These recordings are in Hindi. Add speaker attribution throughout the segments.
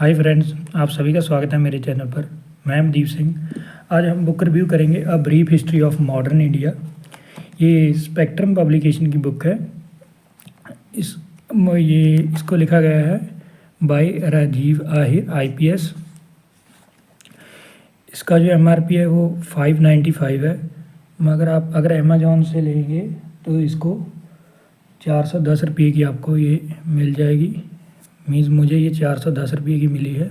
Speaker 1: हाय फ्रेंड्स, आप सभी का स्वागत है मेरे चैनल पर। मैं अमदीप सिंह। आज हम बुक रिव्यू करेंगे a brief history of modern India. ये स्पेक्ट्रम पब्लिकेशन की बुक है। इसको लिखा गया है बाय राजीव आहिर IPS। इसका जो MRP है वो 595 है, मगर आप अगर अमेज़ॉन से लेंगे तो इसको 410 रुपये की आपको ये मिल जाएगी। मीन्स मुझे ये 410 रुपये की मिली है।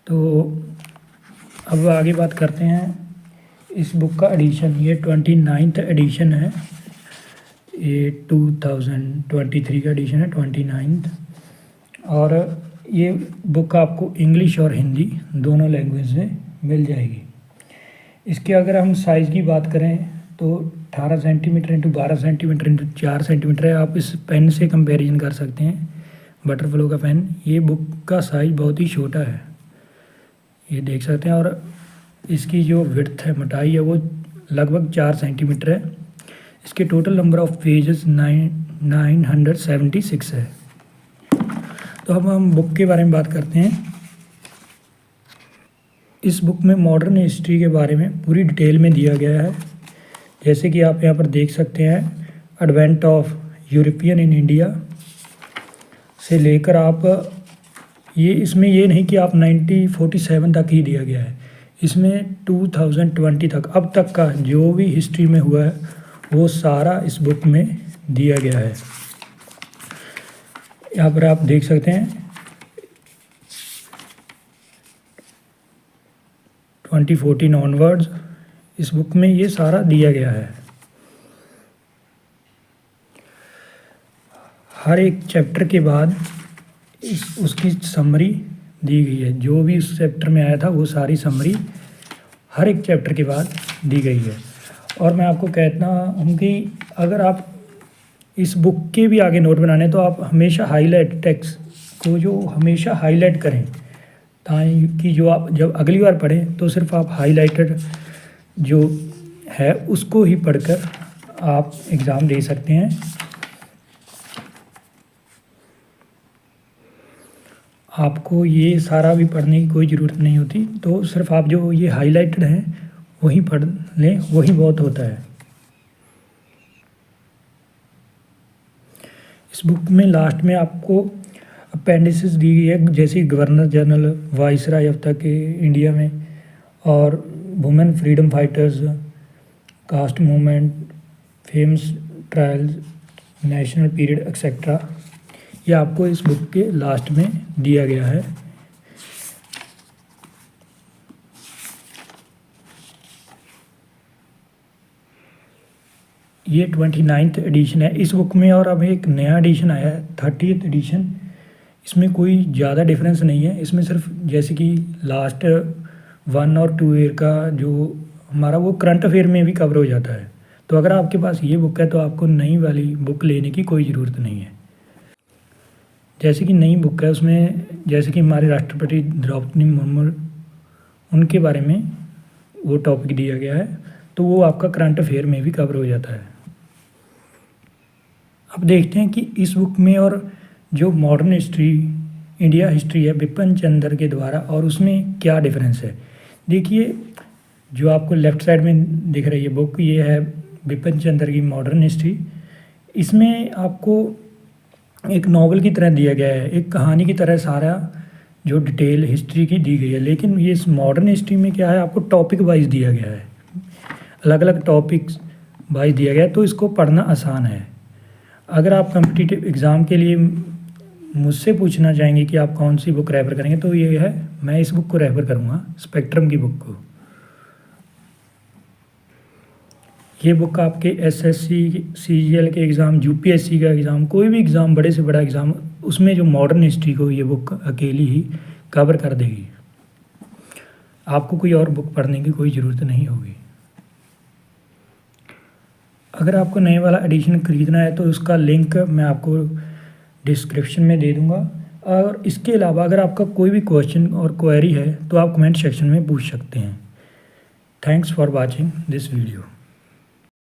Speaker 1: तो अब आगे बात करते हैं इस बुक का एडिशन। ये 29th एडिशन है। ये 2023 का एडिशन है, 29th। और ये बुक आपको इंग्लिश और हिंदी दोनों लैंग्वेज में मिल जाएगी। इसके अगर हम साइज़ की बात करें तो 18 centimetre into 12 centimetre into 4 centimetre है। आप इस पेन से कंपैरिजन कर सकते हैं, बटरफ्लो का पेन। ये बुक का साइज़ बहुत ही छोटा है, ये देख सकते हैं। और इसकी जो विड्थ है, मोटाई है, वो लगभग 4 सेंटीमीटर है। इसके टोटल नंबर ऑफ़ पेजेस 976 है। तो अब हम बुक के बारे में बात करते हैं। इस बुक में मॉडर्न हिस्ट्री के बारे में पूरी डिटेल में दिया गया है। जैसे कि आप यहाँ पर देख सकते हैं, advent of European in India से लेकर आप इसमें ये नहीं कि आप 1947 तक ही दिया गया है। इसमें 2020 तक, अब तक का जो भी हिस्ट्री में हुआ है वो सारा इस बुक में दिया गया है। यहाँ पर आप देख सकते हैं 2014 ऑनवर्ड्स इस बुक में ये सारा दिया गया है। हर एक चैप्टर के बाद उसकी समरी दी गई है। जो भी उस चैप्टर में आया था वो सारी समरी हर एक चैप्टर के बाद दी गई है। और मैं आपको कहता हूँ कि अगर आप इस बुक के भी आगे नोट बनाने तो आप हमेशा हाईलाइट टेक्स्ट को जो हमेशा हाईलाइट करें, ताकि जो आप जब अगली बार पढ़ें तो सिर्फ आप हाईलाइटेड जो है उसको ही पढ़कर आप एग्ज़ाम दे सकते हैं। आपको ये सारा भी पढ़ने की कोई ज़रूरत नहीं होती, तो सिर्फ आप जो ये हाईलाइटेड हैं वही पढ़ लें, वही बहुत होता है। इस बुक में लास्ट में आपको अपेंडिसेस दी गई है, जैसे गवर्नर जनरल, वाइसराय अब तक के इंडिया में, और women freedom fighters, caste movement, famous trials, national period etcetera. ये आपको इस बुक के लास्ट में दिया गया है। ये 29th एडिशन है इस बुक में। और अब एक नया एडिशन आया है, 30th एडिशन। इसमें कोई ज़्यादा डिफरेंस नहीं है। इसमें सिर्फ जैसे कि लास्ट 1 और 2 ईयर का जो हमारा वो करंट अफेयर में भी कवर हो जाता है। तो अगर आपके पास ये बुक है तो आपको नई वाली बुक लेने की कोई ज़रूरत नहीं है। जैसे कि नई बुक है उसमें जैसे कि हमारे राष्ट्रपति द्रौपदी मुर्मू, उनके बारे में वो टॉपिक दिया गया है, तो वो आपका करंट अफेयर में भी कवर हो जाता है। अब देखते हैं कि इस बुक में और जो मॉडर्न हिस्ट्री, इंडिया हिस्ट्री है बिपिन चंद्र के द्वारा, और उसमें क्या डिफरेंस है। देखिए, जो आपको लेफ़्ट साइड में दिख रही है बुक, ये है बिपिन चंद्र की मॉडर्न हिस्ट्री। इसमें आपको एक नॉवल की तरह दिया गया है, एक कहानी की तरह सारा जो डिटेल हिस्ट्री की दी गई है। लेकिन ये इस मॉडर्न हिस्ट्री में क्या है, आपको टॉपिक वाइज दिया गया है, अलग अलग टॉपिक्स वाइज दिया गया है, तो इसको पढ़ना आसान है। अगर आप कॉम्पिटिटिव एग्ज़ाम के लिए मुझसे पूछना चाहेंगे कि आप कौन सी बुक रेफ़र करेंगे, तो ये है, मैं इस बुक को रेफ़र करूँगा, स्पेक्ट्रम की बुक को। ये बुक आपके SSC, CGL के एग्ज़ाम, UPSC का एग्ज़ाम, कोई भी एग्ज़ाम, बड़े से बड़ा एग्ज़ाम, उसमें जो मॉडर्न हिस्ट्री को ये बुक अकेली ही कवर कर देगी। आपको कोई और बुक पढ़ने की कोई ज़रूरत नहीं होगी। अगर आपको नए वाला एडिशन ख़रीदना है तो उसका लिंक मैं आपको डिस्क्रिप्शन में दे दूँगा। और इसके अलावा अगर आपका कोई भी क्वेश्चन और क्वेरी है तो आप कमेंट सेक्शन में पूछ सकते हैं। Thanks for watching this video.